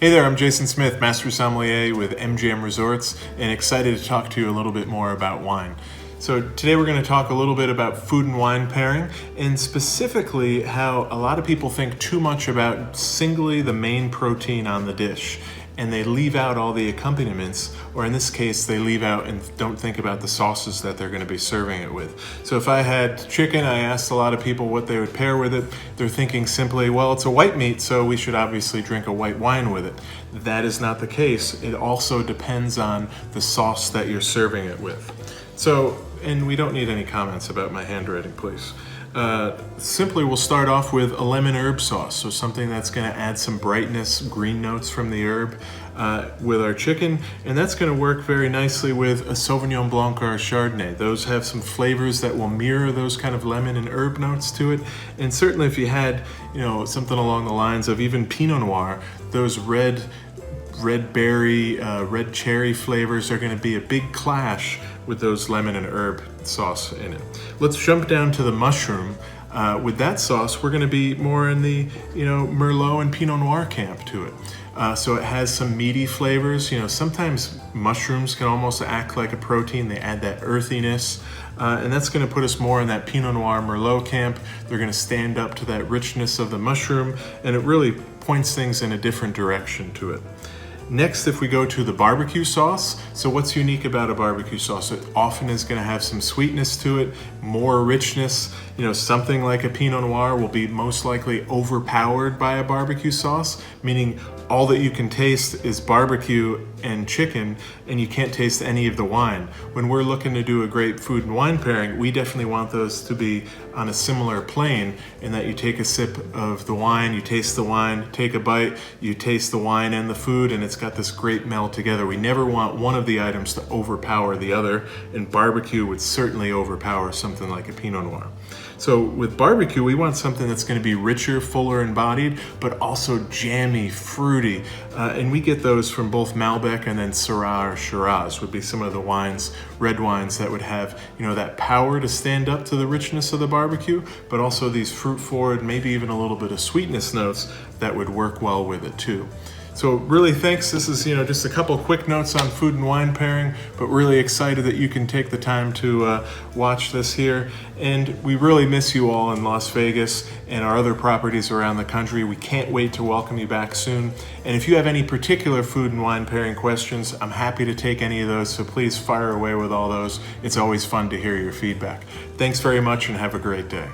Hey there, I'm Jason Smith, Master Sommelier with MGM Resorts, and excited to talk to you a little bit more about wine. So today we're going to talk a little bit about food and wine pairing, and specifically how a lot of people think too much about singly the main protein on the dish, and they leave out all the accompaniments, or in this case, they leave out and don't think about the sauces that they're going to be serving it with. So if I had chicken, I asked a lot of people what they would pair with it. They're thinking simply, well, it's a white meat, so we should obviously drink a white wine with it. That is not the case. It also depends on the sauce that you're serving it with. So, and we don't need any comments about my handwriting, please. Simply we'll start off with a lemon herb sauce, so something that's going to add some brightness, green notes from the herb with our chicken, and that's going to work very nicely with a Sauvignon Blanc or a Chardonnay. Those have some flavors that will mirror those kind of lemon and herb notes to it, and certainly if you had, something along the lines of even Pinot Noir, those red berry, red cherry flavors are going to be a big clash with those lemon and herb sauce in it. Let's jump down to the mushroom. With that sauce, we're going to be more in the Merlot and Pinot Noir camp to it. So it has some meaty flavors. Sometimes mushrooms can almost act like a protein. They add that earthiness, and that's going to put us more in that Pinot Noir Merlot camp. They're going to stand up to that richness of the mushroom, and it really points things in a different direction to it. Next, if we go to the barbecue sauce, so what's unique about a barbecue sauce? It often is going to have some sweetness to it, more richness. Something like a Pinot Noir will be most likely overpowered by a barbecue sauce, meaning all that you can taste is barbecue and chicken, and you can't taste any of the wine. When we're looking to do a great food and wine pairing, we definitely want those to be on a similar plane, in that you take a sip of the wine, you taste the wine, take a bite, you taste the wine and the food, and it's got this great meld together. We never want one of the items to overpower the other, and barbecue would certainly overpower something like a Pinot Noir. So with barbecue, we want something that's going to be richer, fuller embodied, but also jammy, fruity. And we get those from both Malbec and then Syrah or Shiraz would be some of the wines, red wines that would have, that power to stand up to the richness of the barbecue, but also these fruit forward, maybe even a little bit of sweetness notes that would work well with it too. So really thanks. This is, just a couple quick notes on food and wine pairing, but really excited that you can take the time to watch this here. And we really miss you all in Las Vegas and our other properties around the country. We can't wait to welcome you back soon. And if you have any particular food and wine pairing questions, I'm happy to take any of those, so please fire away with all those. It's always fun to hear your feedback. Thanks very much and have a great day.